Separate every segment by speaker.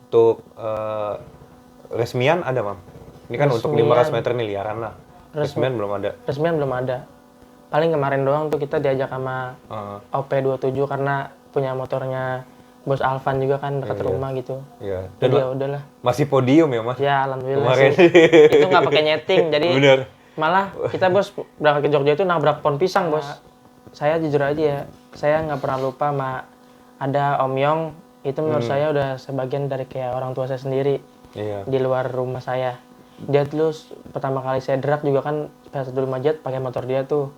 Speaker 1: untuk resmian ada, Mam? Ini kan untuk 500 meter nih liaran lah. Resmian belum ada.
Speaker 2: Resmian belum ada. Paling kemarin doang tuh kita diajak sama OP27 karena punya motornya Bos Alvan juga kan dekat rumah gitu.
Speaker 1: Iya.
Speaker 2: Jadi ya udahlah.
Speaker 1: Masih podium ya, Mas?
Speaker 2: Ya alhamdulillah
Speaker 1: Kemarin.
Speaker 2: sih. Itu nggak pakai nyeting. Jadi
Speaker 1: Bener.
Speaker 2: malah kita bos berangkat ke Jogja itu nabrak pohon pisang bos. Saya jujur aja ya, saya nggak pernah lupa sama ada Om Yong. Itu menurut saya udah sebagian dari kayak orang tua saya sendiri.
Speaker 1: Iya.
Speaker 2: Di luar rumah saya. Dia dulu pertama kali saya drag juga kan PS1 Jet pakai motor dia tuh.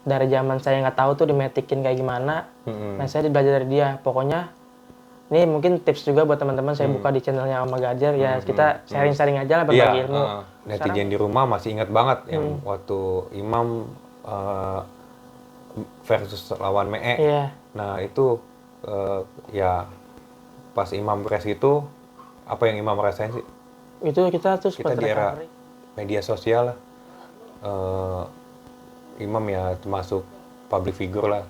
Speaker 2: Dari zaman saya nggak tahu tuh dimetikin kayak gimana. Nah saya belajar dari dia. Pokoknya ini mungkin tips juga buat teman-teman saya buka di channelnya Om Magadir ya kita sharing-sharing aja lah berbagi ilmu.
Speaker 1: Netizen di rumah masih ingat banget yang waktu Imam versus lawan Mee.
Speaker 2: Iya.
Speaker 1: Nah itu ya pas Imam press itu apa yang Imam rasain sih?
Speaker 2: Itu kita tuh
Speaker 1: Kita di era media sosial lah. Imam ya termasuk public figure lah.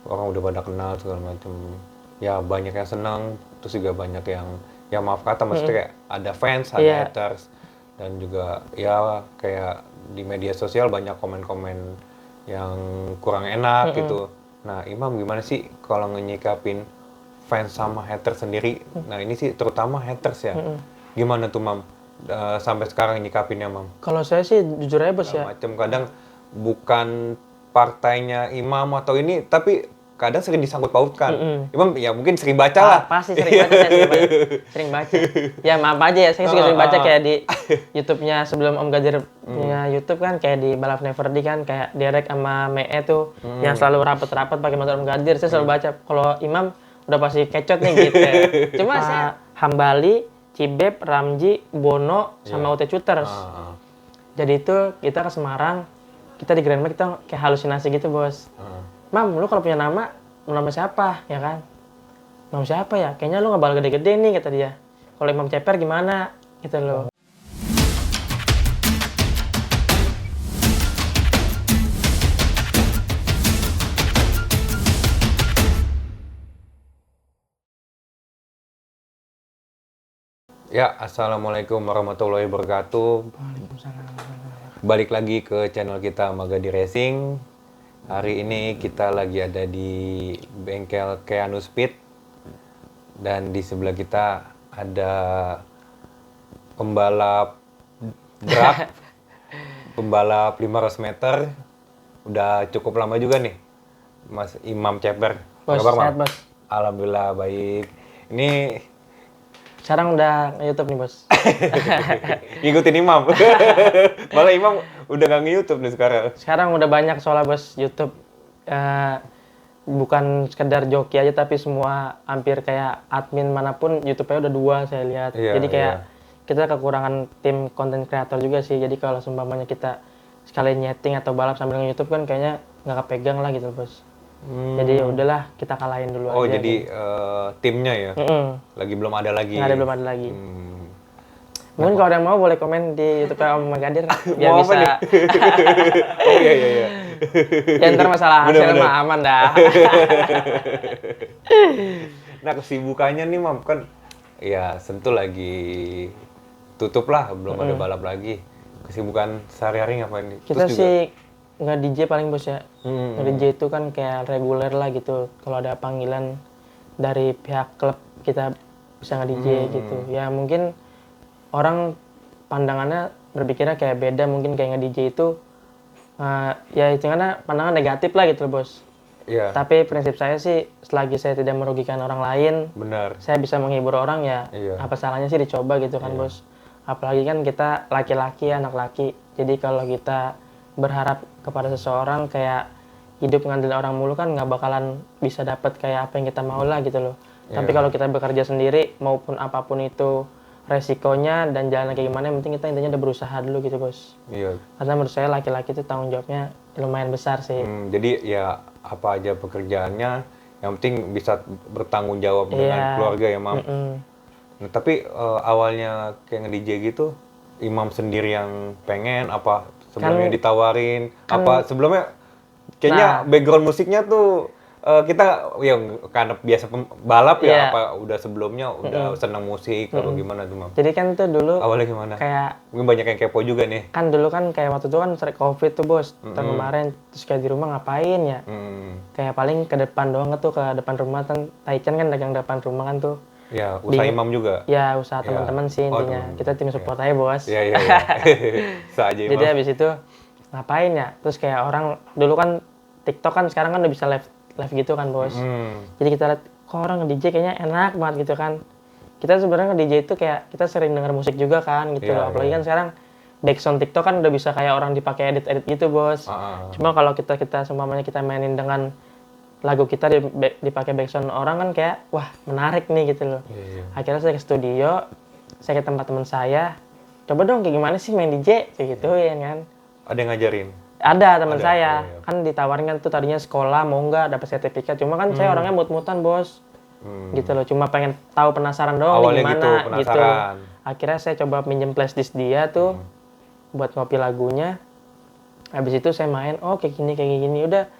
Speaker 1: Orang udah pada kenal segala macam. Ya banyak yang senang, terus juga banyak yang ya maaf kata maksudnya kayak ada fans, ada haters, dan juga ya kayak di media sosial banyak komen-komen yang kurang enak gitu. Nah Imam gimana sih kalau nyikapin fans sama haters sendiri? Nah ini sih terutama haters ya. Gimana tuh Mam sampai sekarang nyikapinnya Mam?
Speaker 2: Kalau saya sih jujur aja bos ya.
Speaker 1: Macam kadang bukan partainya Imam atau ini tapi kadang sering disangkut pautkan. Imam ya mungkin sering baca lah.
Speaker 2: Pasti sering baca, sering baca. Ya maaf aja ya, saya juga sering baca kayak di YouTube-nya sebelum Om Gadir punya YouTube kan kayak di Balap Neverdi kan kayak Derek sama Mee tuh yang selalu rapat-rapat pakai motor Om Gadir. Saya selalu baca. Kalau Imam udah pasti kecot nih gitu. Cuma saya Hambali, Cibeb, Ramji, Bono sama UT Shooters. Jadi itu kita ke Semarang, kita di Grand Max kita kayak halusinasi gitu bos. Mam, lu kalau punya nama siapa, ya kan? Nama siapa ya? Kayaknya lu nggak bakal gede-gede nih, kata dia. Kalau Imam Ceper gimana? Gitu loh.
Speaker 1: Ya, Assalamualaikum warahmatullahi wabarakatuh.
Speaker 2: Waalaikumsalam.
Speaker 1: Balik lagi ke channel kita Magadir Racing. Hari ini kita lagi ada di bengkel Keanu Speed dan di sebelah kita ada pembalap drag, pembalap 500 meter. Udah cukup lama juga nih, Mas Imam Ceper.
Speaker 2: Bos, sehat bos.
Speaker 1: Alhamdulillah baik. Ini
Speaker 2: sekarang udah nge-YouTube nih bos.
Speaker 1: ngikutin Imam. Malah Imam udah nggak nge-YouTube nih sekarang.
Speaker 2: Sekarang udah banyak soalnya bos YouTube. Bukan sekedar joki aja tapi semua hampir kayak admin manapun YouTube-nya udah 2 saya lihat. Jadi kayak kita kekurangan tim content creator juga sih. Jadi kalau seumpamanya kita sekali nyeting atau balap sambil nge-YouTube kan kayaknya nggak kepegang lah gitu bos. Jadi ya udahlah kita kalahin dulu aja.
Speaker 1: Oh jadi
Speaker 2: gitu.
Speaker 1: Timnya ya? Lagi belum ada lagi?
Speaker 2: Belum ada lagi. Mungkin kalau ada yang mau boleh komen di YouTube Om Magadir biar bisa.
Speaker 1: Oh iya.
Speaker 2: Ya ntar masalah hasil mah aman dah.
Speaker 1: Nah kesibukannya nih Mam kan ya Sentul lagi tutup lah, belum ada balap lagi. Kesibukan sehari-hari ngapain nih?
Speaker 2: Kita sih nggak DJ paling bos ya. Nge-DJ itu kan kayak reguler lah gitu. Kalau ada panggilan dari pihak klub kita bisa nge-DJ gitu. Ya mungkin orang pandangannya berpikirnya kayak beda, mungkin kayak nge-DJ itu ya hitungannya pandangan negatif lah gitu bos.
Speaker 1: Iya.
Speaker 2: Tapi prinsip saya sih selagi saya tidak merugikan orang lain,
Speaker 1: benar.
Speaker 2: Saya bisa menghibur orang ya. Apa salahnya sih dicoba gitu kan bos. Apalagi kan kita laki-laki, anak laki. Jadi kalau kita berharap kepada seseorang kayak hidup ngandelin orang mulu kan nggak bakalan bisa dapat kayak apa yang kita mau lah gitu loh. Tapi kalau kita bekerja sendiri maupun apapun itu resikonya dan jalan kayak gimana, yang penting kita intinya udah berusaha dulu gitu bos.
Speaker 1: Iya.
Speaker 2: Karena menurut saya laki-laki itu tanggung jawabnya lumayan besar sih.
Speaker 1: Jadi ya apa aja pekerjaannya, yang penting bisa bertanggung jawab dengan keluarga ya Mam. Nah, tapi awalnya kayak nge-DJ gitu, Imam sendiri yang pengen apa sebelumnya ditawarin? Apa sebelumnya kayaknya background musiknya tuh kita yang karena biasa balap ya,
Speaker 2: Iya.
Speaker 1: apa udah sebelumnya udah senang musik atau gimana tuh, Mam?
Speaker 2: Jadi kan tuh dulu
Speaker 1: Awalnya gimana?
Speaker 2: kayak
Speaker 1: Mungkin banyak yang kepo juga nih.
Speaker 2: kan dulu kan kayak waktu itu kan sering COVID tuh bos, tahun kemarin terus kayak di rumah ngapain ya? Kayak paling ke depan doang tuh, ke depan rumah kan Taichan kan dagang depan rumah kan tuh.
Speaker 1: Ya, usaha Imam juga.
Speaker 2: Ya usaha teman-teman sih
Speaker 1: Oh,
Speaker 2: intinya.
Speaker 1: teman-teman.
Speaker 2: Kita tim support aja bos.
Speaker 1: Iya, iya, iya. Usaha aja
Speaker 2: Jadi
Speaker 1: Imam.
Speaker 2: habis itu ngapain ya? Terus kayak orang dulu kan TikTok kan sekarang kan udah bisa live gitu kan bos. Jadi kita lihat kok orang nge-DJ kayaknya enak banget gitu kan. Kita sebenarnya nge-DJ itu kayak kita sering denger musik juga kan gitu
Speaker 1: Iya,
Speaker 2: loh. Apalagi
Speaker 1: iya.
Speaker 2: kan sekarang backsound TikTok kan udah bisa kayak orang dipakai edit-edit gitu bos. Cuma kalau kita semuanya kita mainin dengan lagu kita dipakai backsound orang kan kayak wah menarik nih gitu loh.
Speaker 1: Iya.
Speaker 2: Akhirnya saya ke studio, saya ke tempat teman saya, coba dong kayak gimana sih main DJ kayak gitu ya kan.
Speaker 1: Ada yang ngajarin?
Speaker 2: Ada teman
Speaker 1: Ada,
Speaker 2: saya,
Speaker 1: iya, iya.
Speaker 2: kan ditawarin kan tuh tadinya sekolah mau nggak dapat sertifikat, cuma kan saya orangnya mut-mutan bos, gitu loh, cuma pengen tahu penasaran doang
Speaker 1: Awalnya
Speaker 2: nih
Speaker 1: gitu,
Speaker 2: gimana
Speaker 1: penasaran.
Speaker 2: Akhirnya saya coba minjem flashdisk dia tuh buat ngopi lagunya, habis itu saya main, oh kayak gini, udah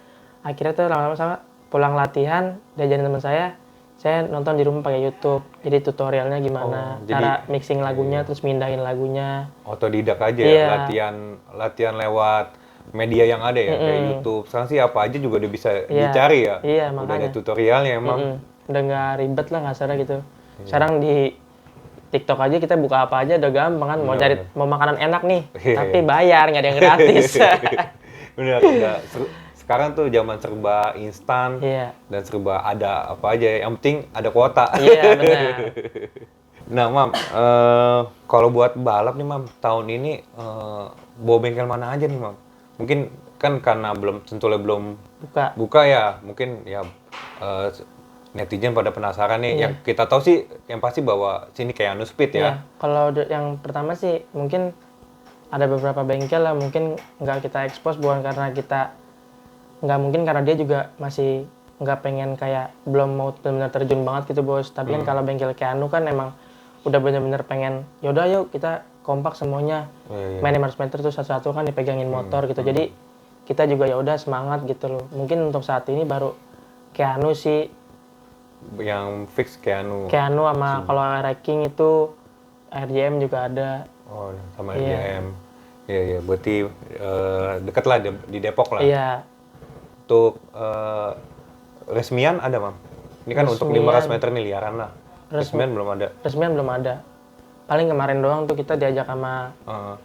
Speaker 2: akhirnya tuh lama-lama sama pulang latihan diajarin teman saya nonton di rumah pakai YouTube, jadi tutorialnya gimana,
Speaker 1: jadi-
Speaker 2: cara mixing lagunya, terus mindahin lagunya.
Speaker 1: Otodidak aja
Speaker 2: Iya.
Speaker 1: ya, latihan lewat media yang ada ya, kayak YouTube. Sekarang sih apa aja juga udah bisa
Speaker 2: Iya.
Speaker 1: dicari ya.
Speaker 2: Iya,
Speaker 1: Udah
Speaker 2: makanya.
Speaker 1: ada tutorialnya emang.
Speaker 2: Udah nggak ribet lah nggak serah gitu. Sekarang di TikTok aja kita buka apa aja udah gampang kan. Mau cari mau makanan enak nih,
Speaker 1: Iya.
Speaker 2: tapi bayar nggak ada yang gratis.
Speaker 1: Bener, udah sekarang tuh zaman serba instan
Speaker 2: Iya,
Speaker 1: dan serba ada apa aja. Yang penting ada kuota.
Speaker 2: iya benar.
Speaker 1: Nah, Mam, kalau buat balap nih, Mam, tahun ini bawa bengkel mana aja nih, Mam? Mungkin kan karena Sentulnya belum buka ya, mungkin ya netizen pada penasaran nih. Yang kita tahu sih, yang pasti bahwa sini kayak Anu Speed ya.
Speaker 2: Iya, kalau yang pertama sih mungkin ada beberapa bengkel lah mungkin nggak kita expose bukan karena kita nggak mungkin karena dia juga masih nggak pengen kayak belum mau benar-benar terjun banget gitu bos. Tapi kan kalau bengkel Keanu kan emang udah benar-benar pengen yaudah yuk kita kompak semuanya main 500 meter tuh satu-satu kan dipegangin motor gitu. Jadi kita juga ya udah semangat gitu loh. Mungkin untuk saat ini baru Keanu sih.
Speaker 1: Yang fix kayak Anu.
Speaker 2: Keanu sama kalau ranking itu RJM juga ada.
Speaker 1: Oh, sama RJM. Iya, iya. Berarti deket lah di Depok lah.
Speaker 2: Iya.
Speaker 1: Untuk resmian ada, Mam? Ini kan untuk 500 meter nih liaran lah. Resmian belum ada.
Speaker 2: Resmian belum ada. Paling kemarin doang tuh kita diajak sama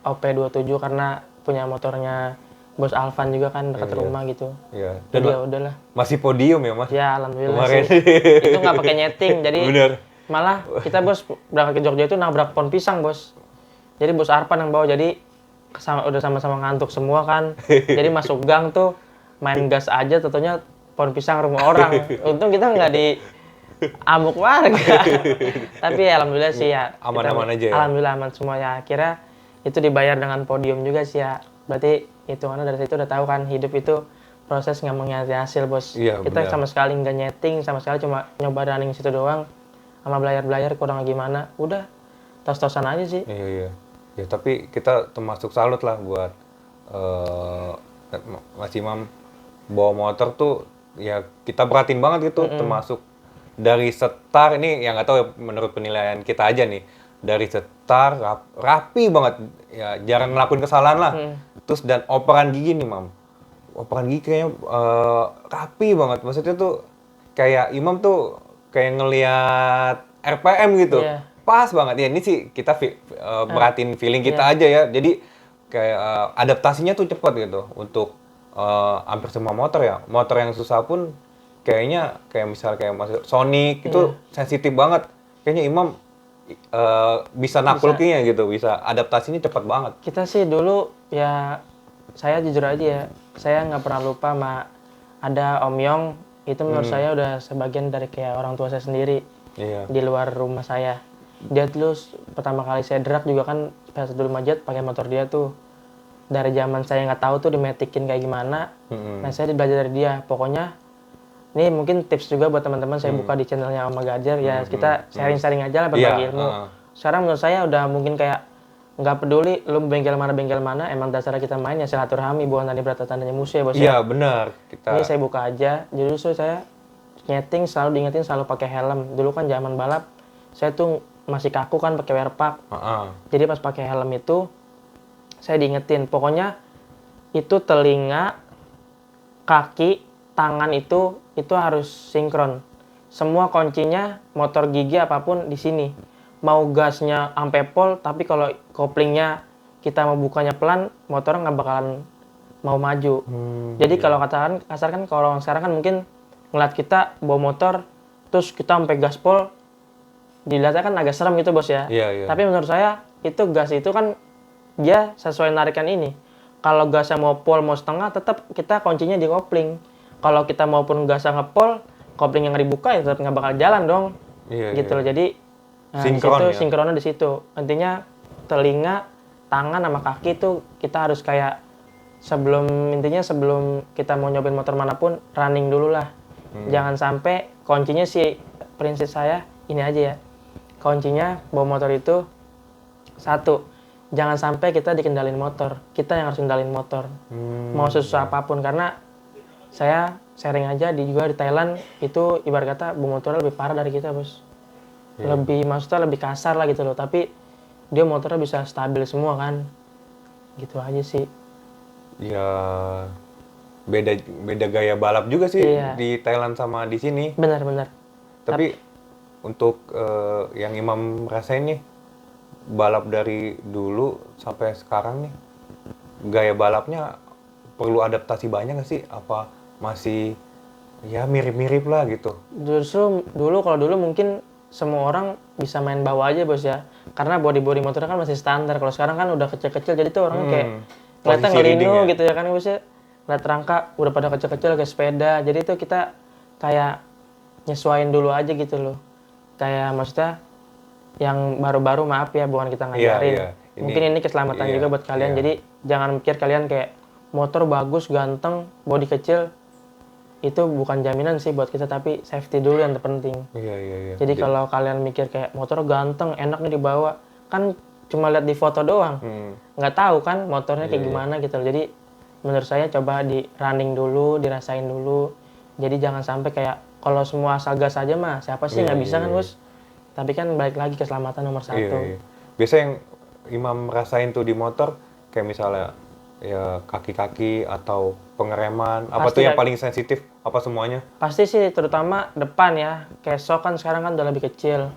Speaker 2: OP27 karena punya motornya Bos Alvan juga kan dekat rumah gitu.
Speaker 1: Iya.
Speaker 2: Jadi ya udahlah.
Speaker 1: Masih podium ya, Mas?
Speaker 2: Ya alhamdulillah
Speaker 1: Kemarin.
Speaker 2: sih. Itu nggak pakai nyeting. Jadi
Speaker 1: Bener.
Speaker 2: malah kita bos berangkat ke Jogja itu nabrak pohon pisang bos. Jadi Bos Arpan yang bawa. Jadi udah sama-sama ngantuk semua kan. Jadi masuk gang tuh main gas aja. Tentunya pohon pisang rumah orang. Untung kita nggak di amuk warga. Tapi ya, alhamdulillah sih ya.
Speaker 1: Aman-aman aja ya?
Speaker 2: Alhamdulillah aman semuanya. Akhirnya itu dibayar dengan podium juga sih ya. Berarti hitungannya dari situ udah tahu kan hidup itu proses nggak mengkhianati hasil bos.
Speaker 1: Iya,
Speaker 2: Kita
Speaker 1: benar.
Speaker 2: sama sekali nggak nyeting, sama sekali cuma nyoba running situ doang. Sama belayar-belayar kurang gimana. Udah tos-tosan aja sih.
Speaker 1: Iya, iya. Ya, tapi kita termasuk salut lah buat Mas Imam bawa motor tuh ya kita perhatiin banget gitu, termasuk dari setar ini yang nggak tahu ya menurut penilaian kita aja nih, dari setar rapi banget ya, jarang ngelakuin kesalahan lah. Terus dan operan gigi nih, Mam, operan gigi kayaknya rapi banget, maksudnya tuh kayak Imam tuh kayak ngelihat RPM gitu.
Speaker 2: Iya.
Speaker 1: Pas banget ya, ini sih kita merhatiin feeling kita aja ya, jadi kayak adaptasinya tuh cepat gitu untuk hampir semua motor ya. Motor yang susah pun kayaknya kayak misal kayak Sonic itu sensitif banget. Kayaknya Imam bisa naklukinya gitu, bisa adaptasinya cepat banget.
Speaker 2: Kita sih dulu ya, saya jujur aja ya, saya nggak pernah lupa sama ada Om Yong. Itu menurut saya udah sebagian dari kayak orang tua saya sendiri.
Speaker 1: Iya.
Speaker 2: Di luar rumah saya. Dia dulu pertama kali saya drag juga kan pas dulu Majet pakai motor dia tuh. Dari zaman saya nggak tahu tuh dimetikin kayak gimana. Nah saya belajar dari dia. Pokoknya ini mungkin tips juga buat teman-teman, saya buka di channelnya Om Gajar ya, kita sharing-sharing aja lah berbagi ilmu. Sekarang menurut saya udah mungkin kayak nggak peduli lu bengkel mana, emang dasarnya kita main ya silaturahmi, bukan tadi berat tandanya musuh ya bos.
Speaker 1: Iya benar,
Speaker 2: Ini
Speaker 1: kita
Speaker 2: saya buka aja, justru saya nyeting selalu diingetin selalu pakai helm. Dulu kan zaman balap, saya tuh masih kaku kan pakai wear pack. Jadi pas pakai helm itu, saya diingetin, pokoknya itu telinga, kaki, tangan itu harus sinkron. Semua kuncinya, motor gigi apapun di sini. Mau gasnya sampai pol, tapi kalau koplingnya kita mau bukanya pelan, motornya nggak bakalan mau maju. Jadi kalau katakan kasar kan kalau orang sekarang kan mungkin ngeliat kita bawa motor, terus kita sampai gaspol, dilihatnya kan agak serem gitu bos ya.
Speaker 1: Iya.
Speaker 2: Tapi menurut saya itu gas itu kan dia sesuai narikan ini. Kalau gasnya mau pol mau setengah, tetap kita kuncinya di kopling. Kalau kita maupun gasnya ngepol, kopling yang dibuka ya tetap nggak bakal jalan dong. Gitu loh. Jadi
Speaker 1: sinkron ya.
Speaker 2: sinkronnya di situ. Intinya telinga, tangan sama kaki itu kita harus kayak sebelum kita mau nyobain motor manapun running dulu lah. Jangan sampai kuncinya prinsip saya ini aja ya. Kuncinya bawa motor itu satu, jangan sampai kita dikendalin motor. Kita yang harus kendalin motor. Mau sesusah apapun karena saya sharing aja juga di Thailand itu ibarat kata bawa motornya lebih parah dari kita, bos. Maksudnya lebih kasar lah gitu loh, tapi dia motornya bisa stabil semua kan. Gitu aja sih.
Speaker 1: Ya beda gaya balap juga sih di Thailand sama di sini.
Speaker 2: Benar.
Speaker 1: Tapi untuk yang Imam rasain nih, balap dari dulu sampai sekarang nih, gaya balapnya perlu adaptasi banyak nggak sih? Apa masih ya mirip-mirip lah gitu?
Speaker 2: Justru kalau dulu mungkin semua orang bisa main bawah aja bos ya, karena body motornya kan masih standar. Kalau sekarang kan udah kecil-kecil, jadi tuh orang kayak kelihatan ngelinu gitu ya kan bosnya. Lihat rangka udah pada kecil-kecil kayak sepeda, jadi tuh kita kayak nyesuaiin dulu aja gitu loh. Kayak maksudnya yang baru-baru, maaf ya, bukan kita ngajarin. Mungkin ini keselamatan juga buat kalian. Jadi jangan mikir kalian kayak motor bagus, ganteng, body kecil, itu bukan jaminan sih buat kita, tapi safety dulu yang terpenting.
Speaker 1: Iya.
Speaker 2: Jadi kalau kalian mikir kayak motor ganteng, enak nih dibawa, kan cuma lihat di foto doang. Nggak tahu kan motornya kayak gimana gitu. Jadi menurut saya coba di running dulu, dirasain dulu. Jadi jangan sampai kayak kalau semua asal gas aja mah siapa sih nggak bisa kan bos. Tapi kan balik lagi keselamatan nomor satu.
Speaker 1: Biasa yang Imam rasain tuh di motor kayak misalnya ya kaki-kaki atau pengereman, apa tuh yang paling sensitif, apa semuanya?
Speaker 2: Pasti sih terutama depan ya, kayak shock kan sekarang kan udah lebih kecil.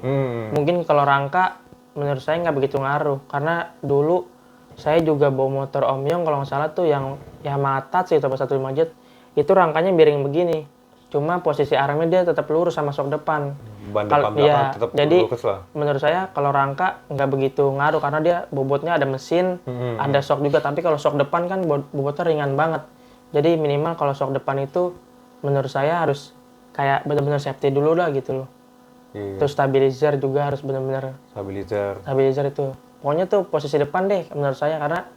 Speaker 2: Mungkin kalau rangka menurut saya nggak begitu ngaruh, karena dulu saya juga bawa motor Om Yong kalau nggak salah tuh yang Yamaha Tatsu itu 125 Jet, itu rangkanya miring begini, cuma posisi armnya dia tetap lurus sama shock depan.
Speaker 1: Ban depan belakang tetap
Speaker 2: jadi
Speaker 1: lurus lah.
Speaker 2: Menurut saya kalau rangka nggak begitu ngaruh karena dia bobotnya ada mesin, ada shock juga. Tapi kalau shock depan kan bobotnya ringan banget. Jadi minimal kalau shock depan itu menurut saya harus kayak benar-benar safety dulu lah gitu loh. Terus stabilizer juga harus benar-benar. Stabilizer itu. Pokoknya tuh posisi depan deh menurut saya, karena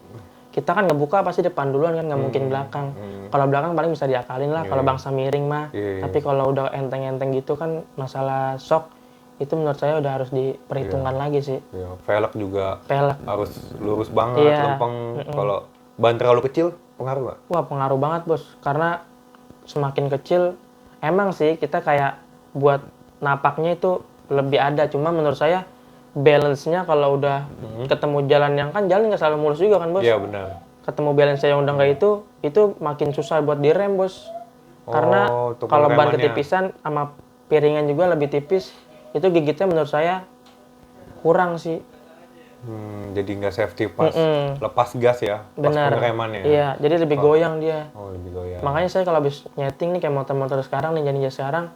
Speaker 2: kita kan ngebuka pasti depan duluan kan, nggak mungkin belakang. Kalau belakang paling bisa diakalin lah kalau bangsa miring mah. Tapi kalau udah enteng-enteng gitu kan masalah shock itu menurut saya udah harus diperhitungkan lagi sih.
Speaker 1: Velg juga harus lurus banget, lempeng. Kalau ban terlalu kecil pengaruh nggak?
Speaker 2: Wah pengaruh banget bos, karena semakin kecil emang sih kita kayak buat napaknya itu lebih ada. Cuma menurut saya balance-nya kalau udah ketemu jalan yang kan jalan nggak selalu mulus juga kan bos.
Speaker 1: Iya benar.
Speaker 2: Ketemu balance yang udah nggak itu makin susah buat direm bos. Karena kalau ban ketipisan sama piringan juga lebih tipis, itu gigitnya menurut saya kurang sih.
Speaker 1: Jadi nggak safety pas lepas gas ya, pas pengeremannya.
Speaker 2: Iya, jadi lebih goyang dia.
Speaker 1: Lebih goyang.
Speaker 2: Makanya saya kalau habis nyeting nih kayak motor-motor sekarang nih, Ninja sekarang,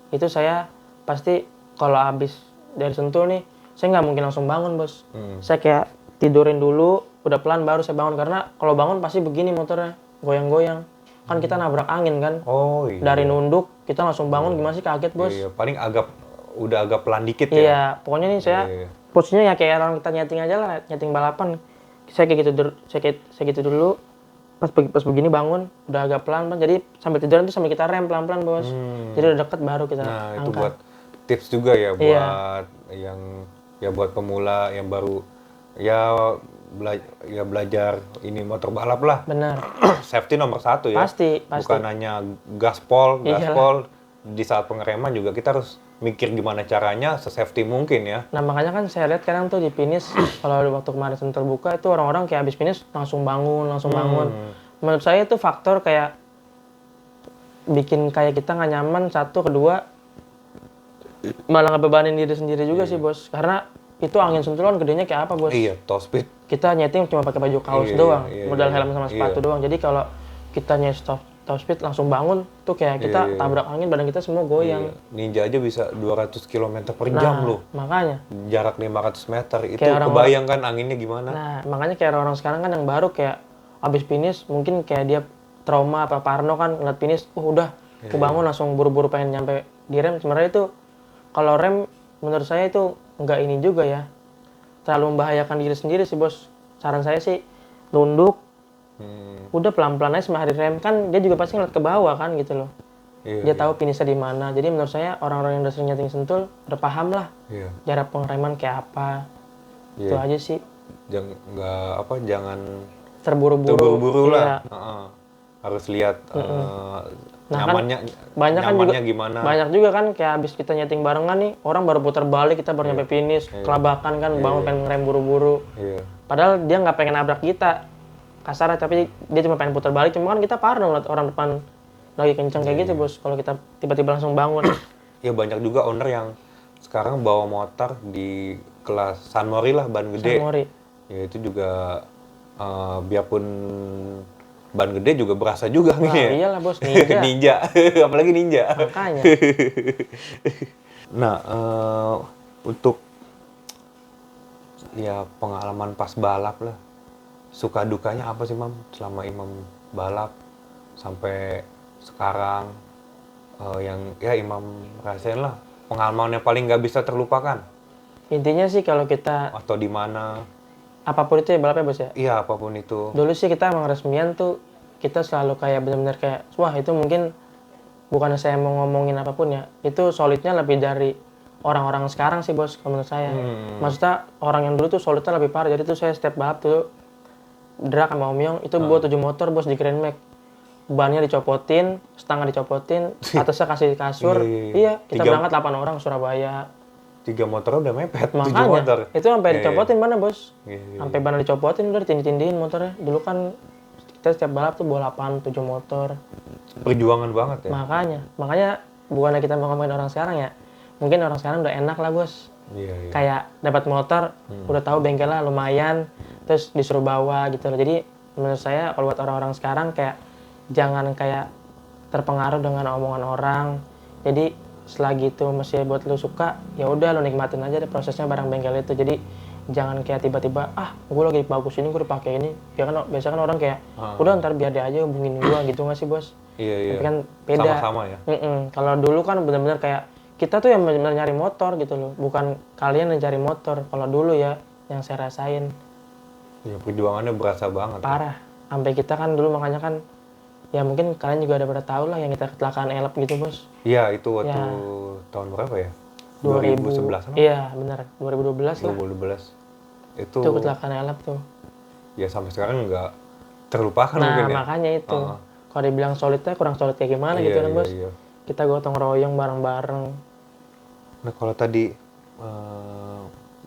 Speaker 2: itu saya pasti kalau habis dari Sentul nih, saya nggak mungkin langsung bangun bos. Saya kayak tidurin dulu, udah pelan baru saya bangun, karena kalau bangun pasti begini motornya goyang-goyang. Kan kita nabrak angin kan. Dari nunduk kita langsung bangun, gimana sih, kaget bos.
Speaker 1: Iya, paling udah agak pelan dikit ya.
Speaker 2: Iya, pokoknya nih saya posisinya ya kayak orang kita nyeting aja lah, nyeting balapan. Saya kayak gitu dulu. Pas begini bangun udah agak pelan, jadi sambil tiduran tuh sambil kita rem pelan-pelan bos. Jadi udah deket baru kita angkat.
Speaker 1: Itu buat tips juga ya buat yang ya buat pemula yang baru Ya, ya belajar ini motor balap lah.
Speaker 2: Bener.
Speaker 1: Safety nomor 1 ya.
Speaker 2: Pasti.
Speaker 1: Bukan hanya gaspol
Speaker 2: Iyalah.
Speaker 1: di saat pengereman juga kita harus mikir gimana caranya se-safety mungkin ya.
Speaker 2: Nah makanya kan saya lihat kadang tuh di finish, kalau waktu kemarin Sentul buka itu orang-orang kayak habis finish langsung bangun. Menurut saya itu faktor kayak bikin kayak kita nggak nyaman, satu, kedua malah ngebebanin diri sendiri juga sih bos. Karena itu angin Sentul kan gedenya kayak apa bos?
Speaker 1: Iya, top speed.
Speaker 2: Kita nyeting cuma pakai baju kaos doang, modal helm sama sepatu doang. Jadi kalau kita top speed langsung bangun tuh kayak kita tabrak angin, badan kita semua goyang.
Speaker 1: Ninja aja bisa 200 km per jam loh.
Speaker 2: Makanya.
Speaker 1: Jarak 500 meter itu
Speaker 2: Kayak
Speaker 1: kebayang kan anginnya gimana?
Speaker 2: Nah, makanya kayak orang sekarang kan yang baru kayak abis finish mungkin kayak dia trauma apa parno kan ngeliat finish, udah kebangun langsung buru-buru pengen nyampe di rem. Sebenarnya itu kalau rem menurut saya itu nggak ini juga ya, terlalu membahayakan diri sendiri sih bos. Saran saya sih nunduk, udah pelan-pelan aja sama hari rem, kan dia juga pasti ngeliat ke bawah kan gitu loh. Dia tahu finishnya di mana. Jadi menurut saya orang-orang yang udah sering nyeting Sentul udah paham lah jarak pengereman kayak apa. Itu aja sih.
Speaker 1: Jangan
Speaker 2: terburu-buru
Speaker 1: lah. Harus lihat nyamannya gimana.
Speaker 2: Banyak juga kan kayak abis kita nyeting barengan nih, orang baru putar balik, kita baru nyampe finish, kelabakan kan, bangun pengen ngerem buru-buru. Padahal dia nggak pengen nabrak kita, kasar, tapi dia cuma pengen putar balik. Cuma kan kita parno ngeliat orang depan lagi kenceng kayak gitu bos, kalau kita tiba-tiba langsung bangun.
Speaker 1: Ya banyak juga owner yang sekarang bawa motor di kelas Sunmori lah, ban gede.
Speaker 2: Sunmori.
Speaker 1: Ya itu juga biarpun ban gede juga berasa juga nih ya.
Speaker 2: Iyalah bos, ninja.
Speaker 1: Ninja, apalagi ninja.
Speaker 2: Makanya.
Speaker 1: Nah, untuk ya pengalaman pas balap lah, suka dukanya apa sih Mam selama Imam balap sampai sekarang, yang ya Imam rasain lah pengalaman yang paling nggak bisa terlupakan?
Speaker 2: Intinya sih kalau kita
Speaker 1: atau di mana,
Speaker 2: apapun itu ya balapnya bos ya?
Speaker 1: Iya, apapun itu.
Speaker 2: Dulu sih kita emang resmian tuh, kita selalu kayak benar-benar kayak, wah itu mungkin bukan saya mau ngomongin apapun ya, itu solidnya lebih dari orang-orang sekarang sih bos, kalau menurut saya. Maksudnya orang yang dulu tuh solidnya lebih parah. Jadi tuh saya setiap balap tuh drag sama Om Yong itu buat 7 motor bos di Grand Max. Bannya dicopotin, stangnya dicopotin, atasnya kasih kasur. Iya, kita berangkat 8 orang ke Surabaya.
Speaker 1: 3 motor udah mepet, 7
Speaker 2: Makanya,
Speaker 1: motor.
Speaker 2: itu sampai dicopotin mana bos? Sampai ban dicopotin, udah ditindih-tindihin motornya. Dulu kan kita setiap balap tuh bawa 8, 7 motor.
Speaker 1: Perjuangan banget ya?
Speaker 2: Makanya bukannya kita mau ngomongin orang sekarang ya. Mungkin orang sekarang udah enak lah bos. Kayak dapat motor, udah tahu bengkelnya lumayan, terus disuruh bawa gitu loh. Jadi menurut saya kalau buat orang-orang sekarang kayak jangan kayak terpengaruh dengan omongan orang. Jadi selagi itu masih buat lu suka, ya udah lu nikmatin aja deh prosesnya barang bengkel itu. Jadi jangan kayak tiba-tiba gue lagi bagus ini gue dipakai ini. Ya kan biasa kan orang kayak udah ntar biar dia aja hubungin gue gitu nggak sih bos?
Speaker 1: Iya.
Speaker 2: Tapi kan beda.
Speaker 1: Sama-sama ya.
Speaker 2: Kalau dulu kan benar-benar kayak kita tuh yang benar-benar nyari motor gitu loh, bukan kalian yang cari motor. Kalau dulu ya yang saya rasain.
Speaker 1: Ya perjuangannya berasa banget.
Speaker 2: Parah. Sampai kita kan dulu makanya kan ya mungkin kalian juga udah pada tahu lah yang kita kecelakaan elep gitu bos.
Speaker 1: Iya, itu waktu tahun berapa ya? 2011
Speaker 2: Iya benar, 2012 lah.
Speaker 1: 2012. Itu
Speaker 2: kecelakaan elep tuh.
Speaker 1: Ya sampai sekarang nggak terlupakan
Speaker 2: nah,
Speaker 1: mungkin ya.
Speaker 2: Nah makanya itu. Kalau dibilang solidnya kurang solid kayak gimana gitu kan bos.
Speaker 1: Iya.
Speaker 2: Kita gotong royong bareng-bareng.
Speaker 1: Nah kalau tadi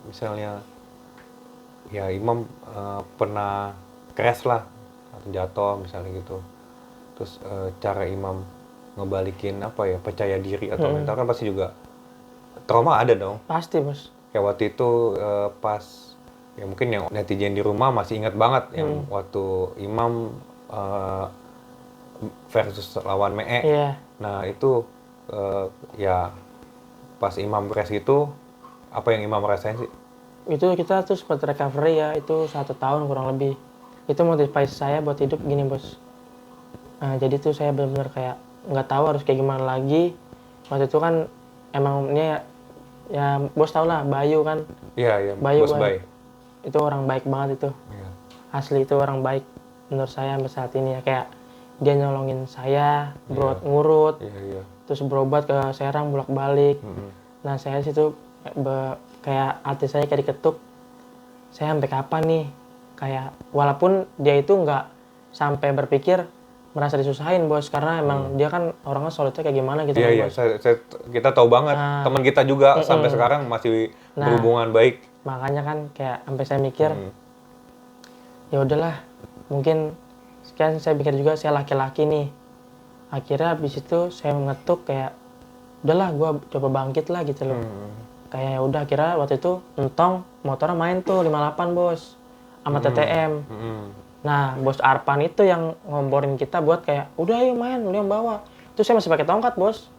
Speaker 1: misalnya ya Imam pernah crash lah atau jatuh misalnya gitu. Terus cara Imam ngebalikin percaya diri atau mental kan pasti juga trauma ada dong.
Speaker 2: Pasti bos.
Speaker 1: Kayak waktu itu pas ya mungkin yang netizen di rumah masih ingat banget yang waktu Imam versus lawan Mee.
Speaker 2: Iya.
Speaker 1: Nah itu ya pas Imam crash itu apa yang Imam rasain sih?
Speaker 2: Itu kita tuh sempat recovery ya, itu 1 tahun kurang lebih. Itu motivasi saya buat hidup gini bos. Nah, jadi tuh saya benar-benar kayak nggak tahu harus kayak gimana lagi. Waktu itu kan emangnya ya bos tau lah Bayu kan.
Speaker 1: Iya.
Speaker 2: Bayu
Speaker 1: Bos Bay.
Speaker 2: Itu orang baik banget itu.
Speaker 1: Iya.
Speaker 2: Asli itu orang baik menurut saya sampai saat ini ya. Kayak dia nyolongin saya, berobat ngurut, terus berobat ke Serang bolak-balik. Nah saya situ kayak hati saya kayak diketuk. saya sampai kapan nih, kayak walaupun dia itu nggak sampai berpikir merasa disusahin bos, karena emang dia kan orangnya solidnya kayak gimana gitu kan
Speaker 1: Iya,
Speaker 2: bos.
Speaker 1: kita tahu banget. Teman kita juga sampai sekarang masih
Speaker 2: Nah.
Speaker 1: berhubungan baik.
Speaker 2: Makanya kan kayak sampai saya mikir,
Speaker 1: Hmm.
Speaker 2: ya udahlah, mungkin kan saya pikir juga saya laki-laki nih. Akhirnya habis itu saya mengetuk kayak, udahlah gue coba bangkit lah gitu loh. Kayak ya udah, akhirnya waktu itu entong motornya main tuh 58 bos sama TTM. Nah bos Arpan itu yang ngomporin kita buat kayak udah ayo main, lu yang bawa. Itu saya masih pakai tongkat bos.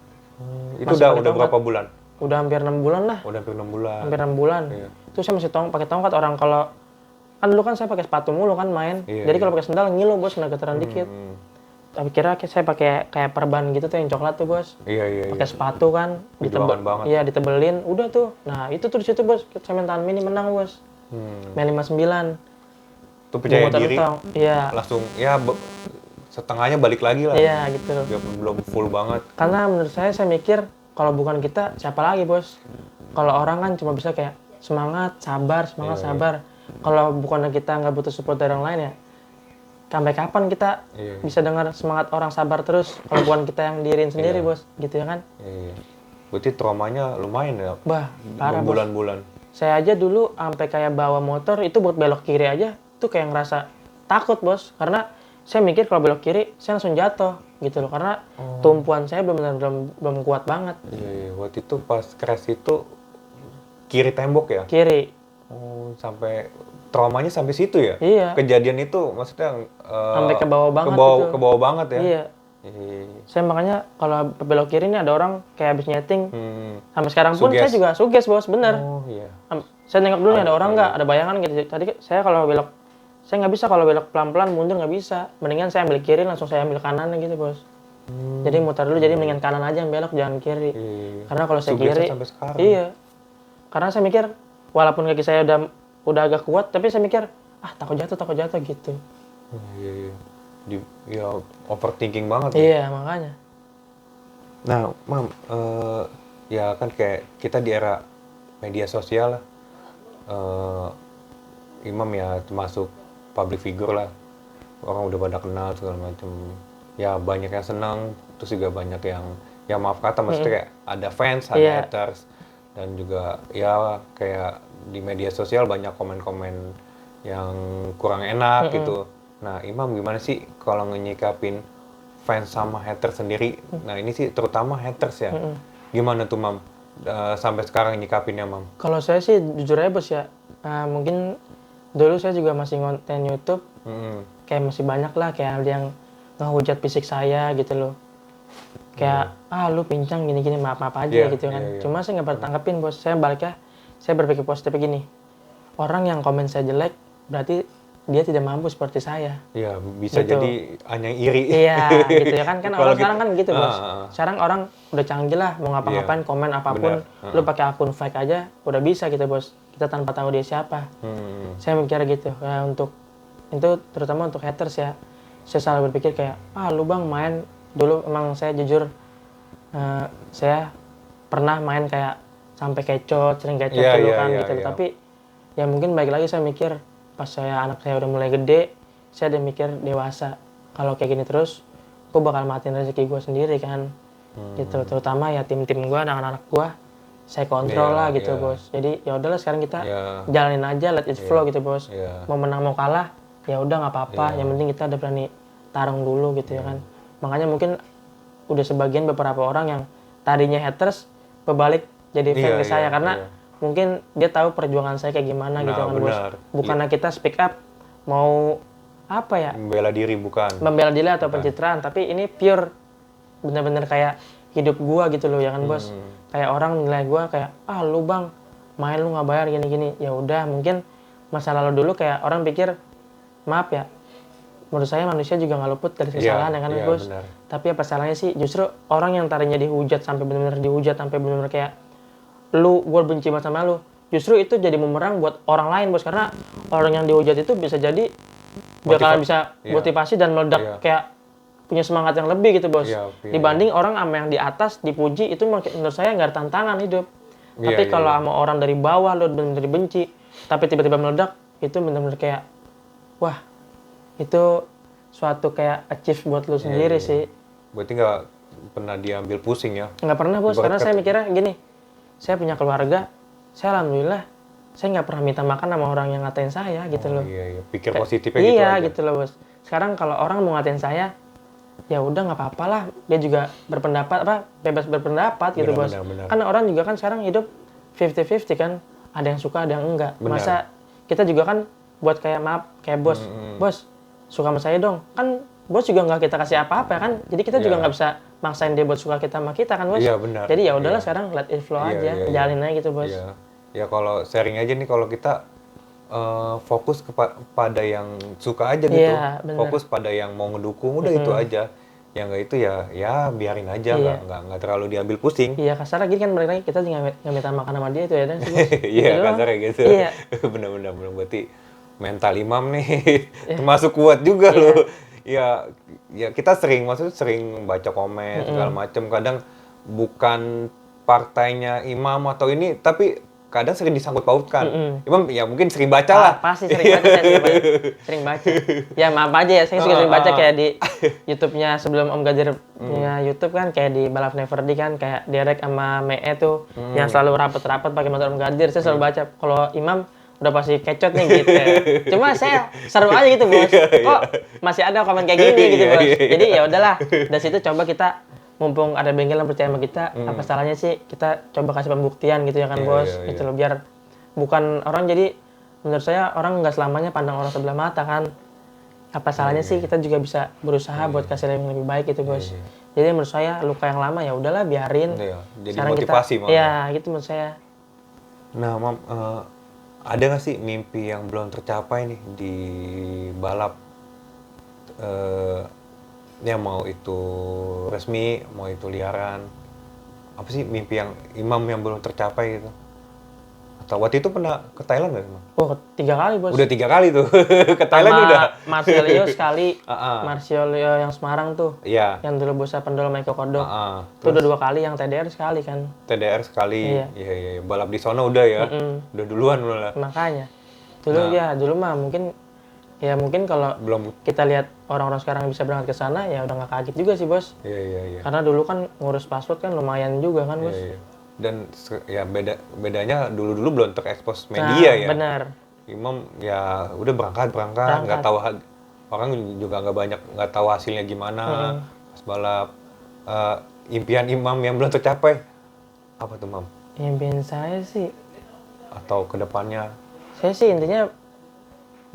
Speaker 1: Itu
Speaker 2: Masih pakai
Speaker 1: udah
Speaker 2: tongkat.
Speaker 1: berapa bulan?
Speaker 2: Udah hampir 6 bulan lah.
Speaker 1: Udah hampir 6 bulan.
Speaker 2: Hampir 6 bulan.
Speaker 1: Iya.
Speaker 2: Itu saya masih pakai tongkat. Orang kalau kan dulu kan saya pakai sepatu mulu kan main.
Speaker 1: Iya,
Speaker 2: Jadi kalau pakai sendal ngilu bos, kena getaran dikit. Tapi kira saya pakai kayak perban gitu tuh yang coklat tuh bos.
Speaker 1: Iya.
Speaker 2: Pakai sepatu kan,
Speaker 1: Perjuangan banget.
Speaker 2: iya ditebelin, udah tuh. Nah itu tuh di situ bos, saya main tahan mini menang bos. Main 59.
Speaker 1: Tuh percaya
Speaker 2: Motor
Speaker 1: diri.
Speaker 2: entong. Iya.
Speaker 1: Langsung ya setengahnya balik lagi lah.
Speaker 2: Iya gitu.
Speaker 1: Belum full banget.
Speaker 2: Karena menurut saya mikir kalau bukan kita siapa lagi bos. Kalau orang kan cuma bisa kayak semangat, sabar, sabar. Kalau bukan kita nggak butuh support dari orang lain ya, sampai kapan kita bisa dengar semangat orang sabar terus kalau bukan kita yang diriin sendiri bos, gitu ya kan?
Speaker 1: Iya. Berarti traumanya lumayan ya.
Speaker 2: Bah, parah bos.
Speaker 1: Bulan-bulan.
Speaker 2: Saya aja dulu sampai kayak bawa motor itu buat belok kiri aja, tuh kayak ngerasa takut bos, karena saya mikir kalau belok kiri saya langsung jatuh gitu loh, karena tumpuan saya belum kuat banget.
Speaker 1: Iya. Waktu itu pas crash itu kiri tembok ya?
Speaker 2: Kiri.
Speaker 1: Oh, sampai traumanya sampai situ ya?
Speaker 2: Iya.
Speaker 1: Kejadian itu maksudnya
Speaker 2: Sampai ke bawah banget
Speaker 1: ke bawah banget ya?
Speaker 2: Iya. Saya makanya kalau belok kiri ini ada orang kayak habis nyeting. Sampai sekarang pun saya juga suges bos, bener.
Speaker 1: Oh iya.
Speaker 2: Saya nengok dulu nih ada orang nggak, ada bayangan gitu. Tadi saya kalau belok, saya nggak bisa kalau belok pelan-pelan mundur nggak bisa. Mendingan saya ambil kiri langsung saya ambil kanan gitu bos. Jadi muter dulu, jadi mendingan kanan aja yang belok, jangan kiri. Karena kalau saya kiri,
Speaker 1: sampai sekarang.
Speaker 2: iya. Karena saya mikir, walaupun kaki saya udah agak kuat, tapi saya mikir, takut jatuh gitu.
Speaker 1: Iya. Ya overthinking banget.
Speaker 2: Iya, makanya.
Speaker 1: Nah, Mam, ya kan kayak kita di era media sosial lah. Imam ya termasuk public figure lah. Orang udah pada kenal segala macam. Ya banyak yang senang, terus juga banyak yang ya maaf kata maksudnya kayak ada fans, ada haters, dan juga ya kayak di media sosial banyak komen-komen yang kurang enak gitu. Nah, Imam gimana sih kalau nyikapin fans sama haters sendiri? Nah, ini sih terutama haters ya. Gimana tuh, Mam? Sampai sekarang nyikapinnya, Mam?
Speaker 2: Kalau saya sih jujur aja bos ya, mungkin dulu saya juga masih ngonten YouTube, kayak masih banyak lah kayak ada yang ngehujat fisik saya gitu loh. Kayak, lu pincang gini-gini, maaf-maaf aja gitu kan. Cuma saya nggak pernah tanggepin bos, saya baliknya, saya berpikir positif begini. Orang yang komen saya jelek, berarti dia tidak mampu seperti saya.
Speaker 1: Iya, bisa
Speaker 2: gitu.
Speaker 1: jadi hanya iri.
Speaker 2: Iya, gitu ya kan. Kan orang sekarang kan gitu bos. Sekarang orang udah canggih lah, mau ngapa-ngapain, komen apapun, lu pakai akun fake aja, udah bisa gitu bos. Kita tanpa tahu dia siapa. Saya mikir gitu, untuk itu terutama untuk haters ya. Saya selalu berpikir kayak, lu bang main, dulu emang saya jujur, saya pernah main kayak sampai kecot, sering kecot dulu kan gitu. Tapi ya mungkin baik lagi saya mikir, pas anak saya udah mulai gede, saya udah mikir dewasa. Kalau kayak gini terus, gue bakal matiin rezeki gue sendiri kan. Gitu. Terutama ya tim-tim gue, anak-anak gue, saya kontrol lah gitu bos. Jadi ya udahlah sekarang kita jalanin aja, let it flow gitu bos. Mau menang mau kalah, ya udah nggak apa-apa. Yang penting kita udah berani tarung dulu gitu ya kan. Makanya mungkin udah sebagian beberapa orang yang tadinya haters, berbalik jadi fan ke saya karena mungkin dia tahu perjuangan saya kayak gimana gitu kan bos. Bukannya kita speak up mau apa ya?
Speaker 1: Membela diri bukan.
Speaker 2: Membela diri atau pencitraan, tapi ini pure bener-bener kayak hidup gua gitu loh ya kan bos. Kayak orang nilai gua kayak lu bang main lu nggak bayar gini-gini. Ya udah mungkin masa lalu dulu kayak orang pikir maaf ya. Menurut saya manusia juga nggak luput dari kesalahan ya kan bos.
Speaker 1: Benar.
Speaker 2: Tapi apa salahnya sih justru orang yang tadinya dihujat sampai benar-benar dihujat sampai benar-benar kayak gue benci banget sama lu, justru itu jadi bumerang buat orang lain bos, karena orang yang dihujat itu bisa jadi bakalan bisa motivasi dan meledak kayak punya semangat yang lebih gitu bos, dibanding orang sama yang di atas dipuji itu menurut saya nggak ada tantangan hidup. Tapi kalau sama orang dari bawah lu benar-benar dibenci tapi tiba-tiba meledak, itu benar-benar kayak wah, itu suatu kayak achieve buat lu sendiri sih.
Speaker 1: Berarti nggak pernah diambil pusing ya?
Speaker 2: Nggak pernah bos, karena
Speaker 1: Ibarat
Speaker 2: saya
Speaker 1: kata-
Speaker 2: mikirnya gini, saya punya keluarga, saya alhamdulillah saya nggak pernah minta makan sama orang yang ngatain saya gitu loh.
Speaker 1: Iya, pikir
Speaker 2: Kayak,
Speaker 1: positifnya gitu
Speaker 2: iya
Speaker 1: aja.
Speaker 2: gitu loh bos. Sekarang kalau orang mau ngatain saya, ya udah nggak apa-apa lah, dia juga berpendapat bebas berpendapat gitu bos.
Speaker 1: Benar.
Speaker 2: Kan orang juga kan sekarang hidup 50-50 kan, ada yang suka ada yang enggak.
Speaker 1: Benar.
Speaker 2: Masa kita juga kan buat kayak maaf kayak bos, bos suka sama saya dong, kan bos juga nggak kita kasih apa-apa kan, jadi kita juga
Speaker 1: Iya.
Speaker 2: nggak bisa maksain dia buat suka kita sama kita kan bos.
Speaker 1: Iya, benar.
Speaker 2: Jadi ya udahlah
Speaker 1: Iya.
Speaker 2: sekarang let it flow
Speaker 1: Iya,
Speaker 2: aja,
Speaker 1: iya.
Speaker 2: jalanin aja gitu bos.
Speaker 1: Iya. Ya kalau sharing aja nih, kalau kita fokus pada yang suka aja gitu.
Speaker 2: Iya, benar.
Speaker 1: Fokus pada yang mau ngedukung, udah itu aja. Yang nggak itu ya biarin aja,
Speaker 2: Iya.
Speaker 1: nggak terlalu diambil pusing.
Speaker 2: Iya kasar lagi kan balik lagi kita nggak minta makan sama dia itu ya dan sih, bos.
Speaker 1: Iya,
Speaker 2: Gitu doang.
Speaker 1: kasarnya gitu.
Speaker 2: Iya.
Speaker 1: Bener. Berarti mental imam nih termasuk kuat juga loh. Ya kita sering baca komen segala macem. Kadang bukan partainya imam atau ini, tapi kadang sering disangkut pautkan. Imam ya mungkin sering baca lah.
Speaker 2: Pasti sering baca, sering baca. Ya maaf aja ya, saya juga sering baca kayak di YouTube-nya sebelum Om Gadir punya YouTube kan, kayak di Balap Neverdi kan, kayak Derek sama Mee tuh yang selalu rapat-rapat pakai motor Om Gadir. Saya selalu baca kalau Imam udah pasti kecot nih gitu. Cuma saya seru aja gitu bos. Kok masih ada komen kayak gini gitu bos. Jadi ya udahlah. Dari situ coba kita, mumpung ada bengkel yang percaya sama kita, apa salahnya sih kita coba kasih pembuktian gitu ya kan bos. Gitu loh, biar bukan orang jadi, menurut saya orang nggak selamanya pandang orang sebelah mata kan. Apa salahnya sih kita juga bisa berusaha buat kasih yang lebih baik gitu bos. Jadi menurut saya luka yang lama ya udahlah biarin.
Speaker 1: Iya, jadi
Speaker 2: Sekarang
Speaker 1: motivasi
Speaker 2: kita,
Speaker 1: malah.
Speaker 2: iya gitu menurut saya.
Speaker 1: Nah, Mam, ada nggak sih mimpi yang belum tercapai nih di balap? Ya mau itu resmi, mau itu liaran. Apa sih mimpi yang Imam yang belum tercapai gitu? Atau waktu itu pernah ke Thailand nggak, Mam?
Speaker 2: Oh 3 kali bos.
Speaker 1: Udah 3 kali tuh. Ke Thailand
Speaker 2: Sama
Speaker 1: udah.
Speaker 2: Marcelio sekali.
Speaker 1: Ah.
Speaker 2: Marcelio yang Semarang tuh.
Speaker 1: Iya.
Speaker 2: Yang dulu Bursa Pendol Maiko Kodok.
Speaker 1: Ah.
Speaker 2: Itu udah 2 kali, yang TDR sekali kan.
Speaker 1: TDR sekali.
Speaker 2: Iya.
Speaker 1: Iya. Balap di sono udah ya. Udah duluan malah.
Speaker 2: Makanya. Dulu dulu mah mungkin kalau
Speaker 1: Belum.
Speaker 2: kita lihat orang-orang sekarang bisa berangkat ke sana ya udah nggak kaget juga sih bos.
Speaker 1: Iya.
Speaker 2: Karena dulu kan ngurus paspor kan lumayan juga kan bos.
Speaker 1: Iya. Dan ya bedanya dulu belum terekspos media ya.
Speaker 2: Benar.
Speaker 1: Imam ya udah berangkat nggak tahu orang juga nggak tahu hasilnya gimana pas balap. Impian Imam yang belum tercapai apa tuh, Mam?
Speaker 2: Impian saya sih,
Speaker 1: Atau kedepannya?
Speaker 2: saya sih intinya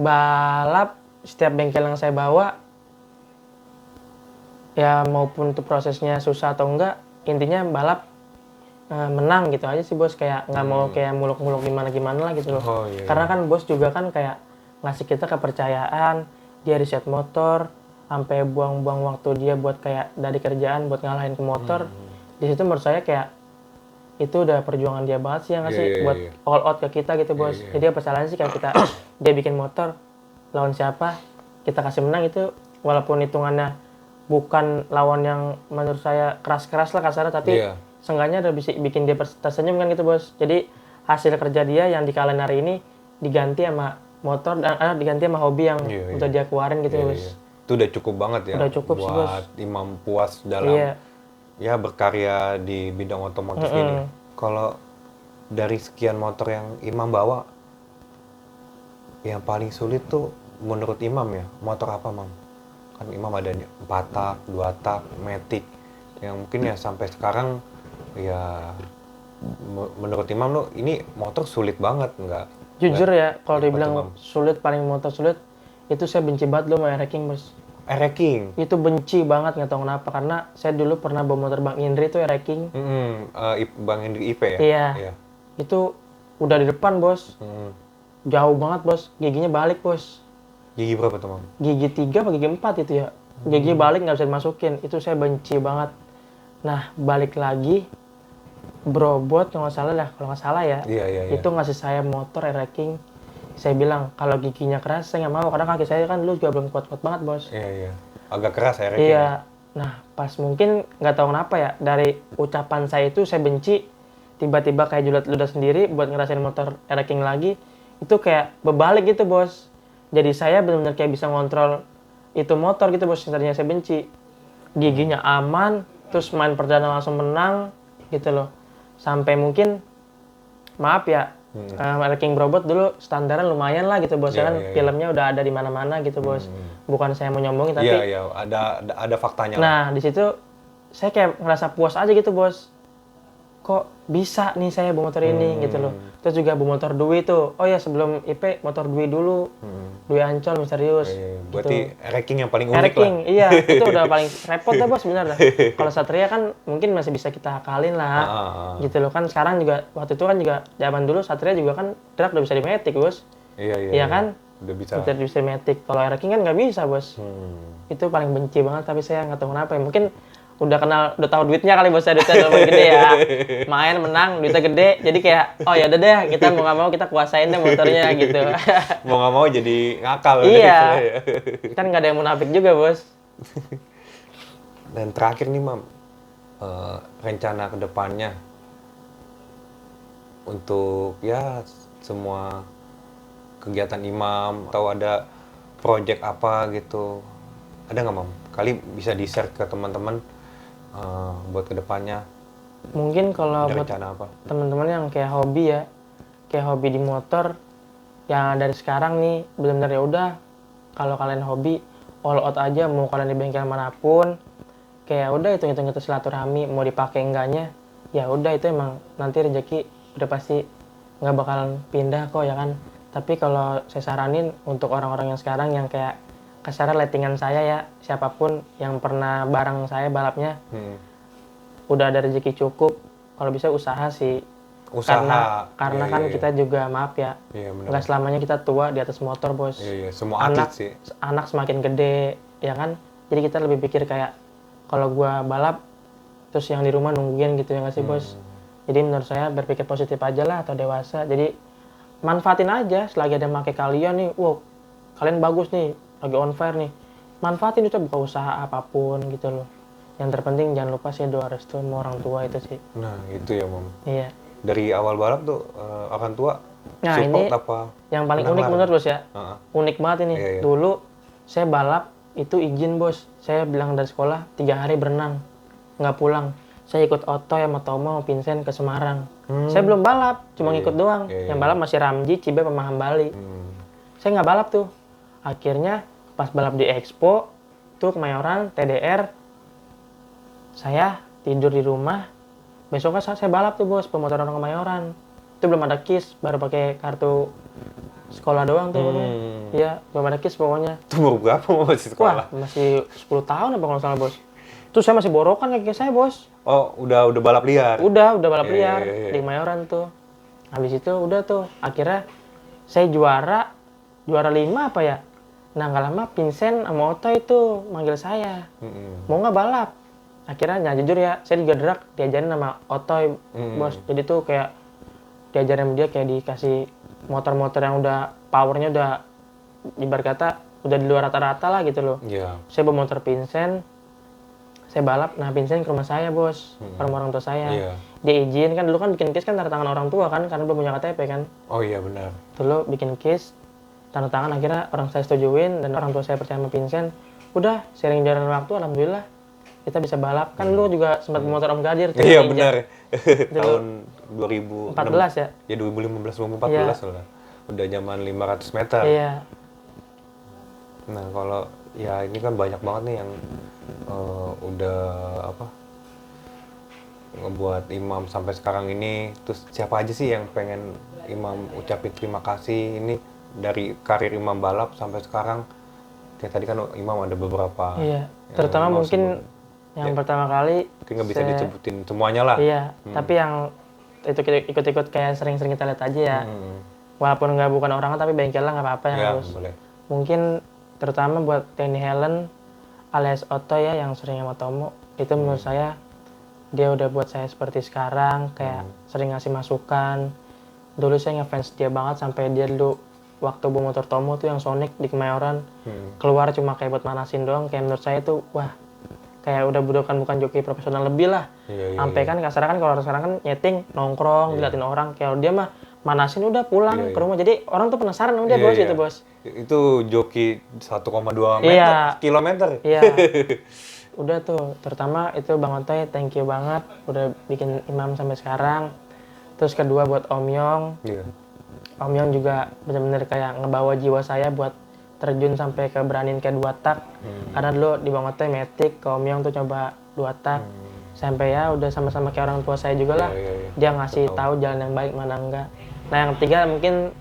Speaker 2: balap setiap bengkel yang saya bawa ya maupun itu prosesnya susah atau enggak, intinya balap menang gitu aja sih bos, kayak nggak mau kayak muluk-muluk gimana lah gitu loh.
Speaker 1: Oh, iya.
Speaker 2: Karena kan bos juga kan kayak ngasih kita kepercayaan, dia riset motor sampai buang-buang waktu dia buat kayak dari kerjaan buat ngalahin ke motor. Di situ menurut saya kayak itu udah perjuangan dia banget sih yang ngasih buat all out ke kita gitu bos. Jadi apa salahnya sih kalau kita dia bikin motor lawan siapa kita kasih menang, itu walaupun hitungannya bukan lawan yang menurut saya keras-keras lah kasarnya, tapi seenggaknya udah bisa bikin dia tersenyum kan gitu bos. Jadi hasil kerja dia yang dikalahin hari ini diganti sama motor dan diganti sama hobi yang untuk dia keluarin gitu bos.
Speaker 1: Itu udah cukup banget ya.
Speaker 2: Udah cukup sih, Bos.
Speaker 1: buat Imam puas dalam ya berkarya di bidang otomotif ini. Kalau dari sekian motor yang Imam bawa, yang paling sulit tuh menurut Imam ya, motor apa, Mam? Kan Imam ada 4 tak, 2 tak, Matic, yang mungkin ya sampai sekarang ya menurut Imam lo ini motor sulit banget, nggak?
Speaker 2: Jujur ya, kalau
Speaker 1: apa
Speaker 2: dibilang
Speaker 1: tuh, Mam?
Speaker 2: sulit, paling motor sulit, itu saya benci banget lo sama Ereking bos.
Speaker 1: Ereking.
Speaker 2: Itu benci banget, nggak tahu kenapa, karena saya dulu pernah bawa motor Bang Indri tuh Ereking.
Speaker 1: Bang Hendri IP ya?
Speaker 2: Iya. Itu udah di depan bos, jauh banget bos, giginya balik bos.
Speaker 1: Gigi berapa tuh, Mam?
Speaker 2: Gigi 3 apa gigi 4 itu ya, gigi balik nggak bisa dimasukin, itu saya benci banget. Nah balik lagi, Brobot kalau nggak salah ya,
Speaker 1: Iya.
Speaker 2: itu ngasih saya motor Ereking. Saya bilang kalau giginya keras saya nggak mau, karena kaki saya kan dulu juga belum kuat-kuat banget bos.
Speaker 1: Iya. Agak keras ya Ereking.
Speaker 2: Iya. Nah pas mungkin nggak tahu kenapa ya, dari ucapan saya itu saya benci, tiba-tiba kayak julat ludah sendiri buat ngerasain motor Ereking lagi. itu kayak berbalik gitu bos. Jadi saya benar-benar kayak bisa ngontrol itu motor gitu bos, yang tadinya saya benci. Giginya aman, terus main perdana langsung menang gitu loh. Sampai mungkin, maaf ya, King Brobot dulu standaran lumayan lah gitu bos, kan filmnya udah ada di mana-mana gitu bos. Bukan saya mau nyombongin tapi
Speaker 1: Iya, ada faktanya lah.
Speaker 2: nah di situ saya kayak ngerasa puas aja gitu bos. Kok bisa nih saya bawa motor ini gitu loh. Terus juga bawa motor Dwi tuh. Oh ya sebelum IP motor Dwi dulu. Dwi Ancol misterius.
Speaker 1: Berarti
Speaker 2: gitu.
Speaker 1: ranking yang paling unik
Speaker 2: Ranking,
Speaker 1: lah.
Speaker 2: iya. Itu udah paling repot dah bos bener dah. Kalau Satria kan mungkin masih bisa kita akalin lah. Gitu loh kan sekarang juga waktu itu kan juga zaman dulu Satria juga kan drag udah bisa di Matic bos. Iya kan?
Speaker 1: Udah bisa.
Speaker 2: Udah bisa Matic. Kalau ranking kan nggak bisa bos. Itu paling benci banget tapi saya nggak tahu kenapa ya. Mungkin udah tahu duitnya kali bos, saya duitnya lumayan gede ya, main menang duitnya gede, jadi kayak oh ya udah deh kita mau nggak mau kita kuasain deh motornya gitu.
Speaker 1: Mau nggak mau jadi ngakal.
Speaker 2: Iya, kan nggak ada yang munafik juga bos.
Speaker 1: Dan terakhir nih Mam, rencana kedepannya untuk ya semua kegiatan Imam atau ada project apa gitu, ada nggak Mam? Kali bisa di-share ke teman-teman buat kedepannya.
Speaker 2: Mungkin kalau buat teman-teman yang kayak hobi ya, kayak hobi di motor, yang dari sekarang nih benar-benar ya udah, kalau kalian hobi all out aja, mau kalian di bengkel manapun, kayak udah hitung-hitung itu silaturahmi, mau dipakai enggaknya, ya udah itu emang nanti rezeki udah pasti nggak bakalan pindah kok ya kan. Tapi kalau saya saranin untuk orang-orang yang sekarang yang kayak kasarnya lettingan saya ya, siapapun yang pernah bareng saya balapnya, udah ada rezeki cukup, kalau bisa usaha sih. Karena kan kita juga maaf ya, nggak selamanya kita tua di atas motor bos.
Speaker 1: Semua atlet sih.
Speaker 2: Anak semakin gede, ya kan. Jadi kita lebih pikir kayak, kalau gua balap, terus yang di rumah nungguin gitu ya nggak sih bos. Jadi menurut saya berpikir positif aja lah, atau dewasa. Jadi manfaatin aja, selagi ada yang pakai kalian nih, wow, kalian bagus nih, lagi on fire nih, manfaatin itu, buka usaha apapun gitu loh. Yang terpenting jangan lupa sih doa restu sama orang tua itu sih.
Speaker 1: Nah itu ya Mam.
Speaker 2: Iya.
Speaker 1: Dari awal balap tuh orang tua
Speaker 2: nah,
Speaker 1: support
Speaker 2: ini
Speaker 1: apa?
Speaker 2: Yang paling unik menurut bos ya. Unik banget ini. Dulu saya balap itu izin bos. Saya bilang dari sekolah 3 hari berenang, nggak pulang. Saya ikut Otoy sama Tomo, Vincent ke Semarang. Saya belum balap, cuma ngikut doang. Yang balap masih Ramji, Cibe, sama Hambali. Saya nggak balap tuh. Akhirnya pas balap di Expo, tuh Kemayoran, TDR, saya tidur di rumah. Besoknya saya balap tuh bos, pemotoran Kemayoran. Itu belum ada KIS, baru pakai kartu sekolah doang tuh. Iya, belum ada KIS pokoknya.
Speaker 1: Itu umur berapa masih sekolah?
Speaker 2: Wah, masih 10 tahun apa kalau salah bos. Tuh saya masih borokan kaki saya bos.
Speaker 1: Oh, udah balap liar?
Speaker 2: Udah balap liar di Kemayoran tuh. Habis itu udah tuh, akhirnya saya juara 5 apa ya? Nah nggak lama Vincent sama Oto itu manggil saya, mau nggak balap? Akhirnya ya jujur ya, saya juga drag diajarin sama Oto bos. Jadi tuh kayak diajarin dia, kayak dikasih motor-motor yang udah powernya udah ibarat kata udah di luar rata-rata lah gitu loh. Saya bawa motor Vincent, saya balap. Nah Vincent ke rumah saya bos, ke rumah orang tua saya. Dia izin kan, dulu kan bikin case kan tanda tangan orang tua kan, karena belum punya KTP kan.
Speaker 1: Oh iya benar.
Speaker 2: Dulu bikin case, tanda tangan, akhirnya orang saya setujuin dan orang tua saya percaya sama Vincent. Udah sering jalan waktu, alhamdulillah kita bisa balap. Kan lu juga sempat motor Om Gadir tuh.
Speaker 1: Iya benar. Tahun 2014
Speaker 2: ya?
Speaker 1: Ya 2015-2014 lah. Udah zaman 500 meter.
Speaker 2: Iya.
Speaker 1: Nah kalau ya ini kan banyak banget nih yang udah ngebuat Imam sampai sekarang ini. Terus siapa aja sih yang pengen Imam ucapin terima kasih ini dari karir Imam balap sampai sekarang? Kayak tadi kan Imam ada beberapa.
Speaker 2: Iya. Terutama mungkin yang pertama kali.
Speaker 1: Nggak bisa disebutin semuanya lah.
Speaker 2: Iya. Tapi yang itu ikut-ikut kayak sering-sering kita lihat aja ya. Walaupun nggak bukan orang tapi bengkel lah nggak apa-apa yang harus.
Speaker 1: Boleh.
Speaker 2: Mungkin terutama buat Danny Helen alias Otto ya, yang sering sama Tomo. Itu menurut saya dia udah buat saya seperti sekarang, kayak sering ngasih masukan. Dulu saya ngefans dia banget, sampai dia dulu waktu bawa motor Tomo tuh yang Sonic di Kemayoran, keluar cuma kayak buat manasin doang. Kayak menurut saya tuh wah, kayak udah bukan joki profesional lebih lah. Sampai kan kasarnya kan kalau sekarang kan nyeting nongkrong diliatin orang, kayak dia mah manasin udah pulang
Speaker 1: Iya,
Speaker 2: ke rumah. Jadi orang tuh penasaran sama dia
Speaker 1: Iya,
Speaker 2: bos
Speaker 1: iya.
Speaker 2: gitu bos.
Speaker 1: Itu joki 1,2 meter,
Speaker 2: Iya.
Speaker 1: kilometer.
Speaker 2: Iya. Udah tuh, terutama itu Bang Otoy, thank you banget udah bikin Imam sampai sekarang. Terus kedua buat Om Yong.
Speaker 1: Iya.
Speaker 2: Om Yong juga benar-benar kayak ngebawa jiwa saya buat terjun sampai ke beraniin kayak 2 tak. Karena dulu di Bang Otoy metik, ke Om Yong tuh coba 2 tak. Sampai ya udah sama-sama kayak orang tua saya juga lah.
Speaker 1: Iya, iya.
Speaker 2: Dia ngasih tahu jalan yang baik mana enggak. Nah yang ketiga mungkin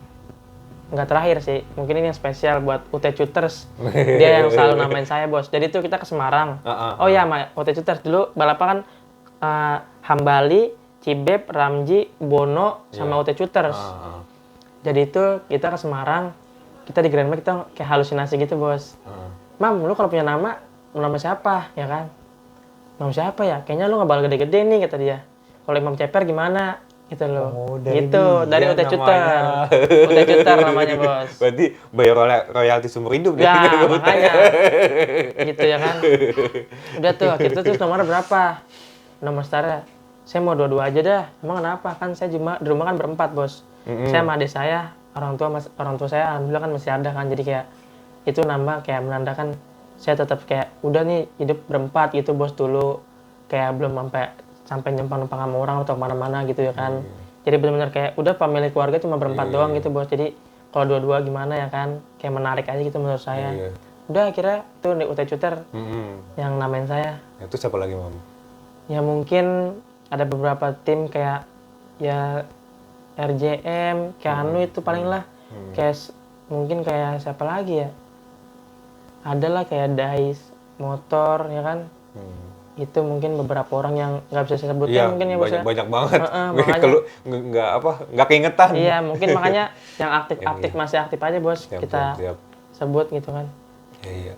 Speaker 2: nggak terakhir sih, mungkin ini yang spesial buat UT Shooters. Dia yang selalu namain saya bos. Jadi tuh kita ke Semarang. Oh ya, UT Shooters dulu balapan kan Hambali, Cibep, Ramji, Bono, sama UT Shooters. Jadi itu kita ke Semarang, kita di Grand Max kita kayak halusinasi gitu bos. Mam, lu kalau punya nama siapa ya kan? Nama siapa ya? Kayaknya lu nggak bakal gede-gede nih kata dia. Kalau Imam Ceper gimana? Gitu loh. Dari UT Shooter. UT Shooter namanya bos.
Speaker 1: Berarti bayar royalti seumur hidup deh.
Speaker 2: Ya, makanya. Gitu ya kan. Udah tuh, akhirnya terus nomornya berapa? Nomor setara. Saya mau 22 aja dah. Emang kenapa? Kan saya cuma di rumah kan berempat bos. Saya sama adik saya, orang tua saya alhamdulillah kan masih ada kan. Jadi kayak itu nambah kayak menandakan saya tetap kayak udah nih hidup berempat gitu bos dulu. Kayak belum sampai numpang-numpang sama orang atau kemana-mana gitu ya kan. Jadi benar-benar kayak udah family keluarga cuma berempat doang gitu bos. Jadi kalau dua-dua gimana ya kan, kayak menarik aja gitu menurut saya. Udah akhirnya tuh di UT Shooter yang namain saya.
Speaker 1: Itu siapa lagi Mam?
Speaker 2: Ya mungkin ada beberapa tim kayak ya RJM, kayak Anu itu paling lah. Kayak mungkin kayak siapa lagi ya? Ada lah kayak Dice, Motor ya kan. Itu mungkin beberapa orang yang nggak bisa saya sebutkan
Speaker 1: Iya,
Speaker 2: mungkin ya bos ya.
Speaker 1: banyak banget.
Speaker 2: Makanya.
Speaker 1: Kalau nggak keingetan.
Speaker 2: Iya, mungkin makanya yang aktif masih aktif aja bos kita sebut gitu kan.
Speaker 1: Iya.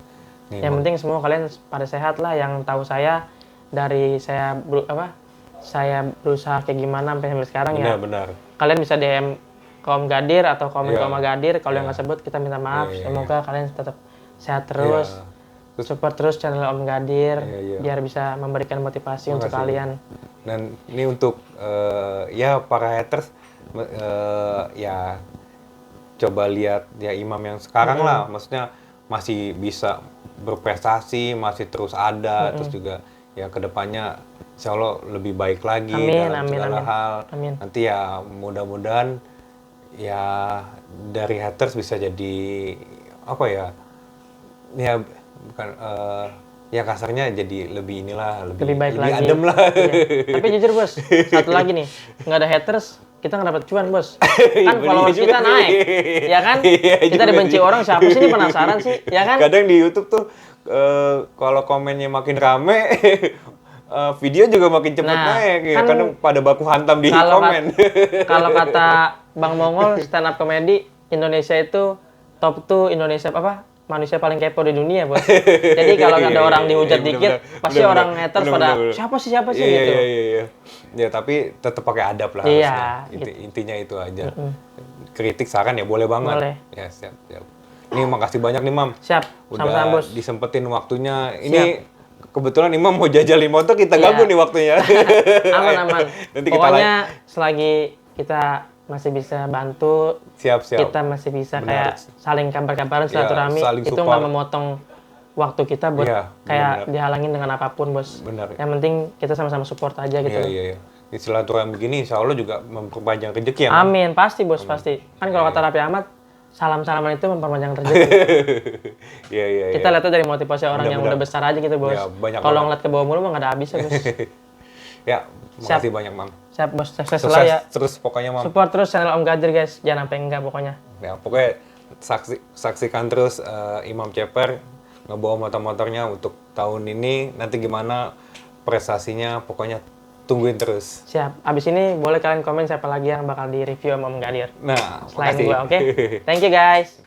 Speaker 1: Nih,
Speaker 2: Yang penting semua kalian pada sehat lah. Yang tahu saya dari saya berusaha kayak gimana sampai sekarang ya.
Speaker 1: Benar.
Speaker 2: Kalian bisa DM ke Om Gadir atau komen ke Om Gadir. Kalau yang nggak sebut kita minta maaf. Semoga kalian tetap sehat terus. Support terus channel Om Gadir biar bisa memberikan motivasi untuk kalian.
Speaker 1: Dan ini untuk ya para haters ya coba lihat ya Imam yang sekarang lah, maksudnya masih bisa berprestasi, masih terus ada, terus juga ya kedepannya insya Allah lebih baik lagi dalam segala hal. Nanti ya mudah-mudahan ya dari haters bisa jadi apa ya bukan ya kasarnya jadi lebih lebih
Speaker 2: baik lagi,
Speaker 1: adem lah.
Speaker 2: Iya. Tapi jujur bos, satu lagi nih, nggak ada haters kita nggak dapat cuan bos. Kan followers kita naik, ya kan? Kita dibenci orang, siapa sih ini penasaran sih, ya kan?
Speaker 1: Kadang di YouTube tuh kalau komennya makin rame video juga makin cepat naik ya.
Speaker 2: Kan
Speaker 1: Kadang pada baku hantam di komen.
Speaker 2: Kalau kata Bang Mongol stand up comedy Indonesia itu top 2 Indonesia manusia paling kepo di dunia bos. Jadi kalau ada orang dihujat dikit, pasti orang haters pada siapa sih gitu.
Speaker 1: Iya. Ya tapi tetap pakai adab lah harusnya. Intinya itu aja. Kritik saran ya boleh banget.
Speaker 2: Boleh.
Speaker 1: Ya siap. Ini makasih banyak nih Mam.
Speaker 2: Siap. Sama-sama bos.
Speaker 1: Disempetin waktunya. Ini kebetulan Imam mau jajalin motor, kita ganggu nih waktunya.
Speaker 2: Aman. Pokoknya selagi kita masih bisa bantu,
Speaker 1: siap.
Speaker 2: kita masih bisa kayak saling kabar-kabaran, silaturahmi, itu nggak memotong waktu kita buat kayak dihalangin dengan apapun bos.
Speaker 1: Benar.
Speaker 2: Yang penting kita sama-sama support aja gitu.
Speaker 1: Iya. Di silaturahmi begini insya Allah juga memperpanjang rezeki ya.
Speaker 2: Amin, pasti bos, pasti. Kan kalau kata Raffi Ahmad, salam-salaman itu memperpanjang rezeki.
Speaker 1: Iya.
Speaker 2: Kita lihatnya dari motivasi orang yang udah besar aja gitu bos. Kalau ngeliat ke bawah mulu mah nggak ada habisnya bos.
Speaker 1: Ya, makasih banyak Mam.
Speaker 2: Siap bos, sukses selalu ya.
Speaker 1: Terus pokoknya Mam.
Speaker 2: Support terus channel Om Gadir guys, jangan sampai enggak pokoknya.
Speaker 1: Ya, pokoknya saksikan terus Imam Ceper ngebawa motor-motornya untuk tahun ini. Nanti gimana prestasinya, pokoknya tungguin terus.
Speaker 2: Siap. Abis ini boleh kalian komen siapa lagi yang bakal di-review sama Om Gadir.
Speaker 1: Nah,
Speaker 2: selain
Speaker 1: makasih.
Speaker 2: gue, oke? Thank you guys.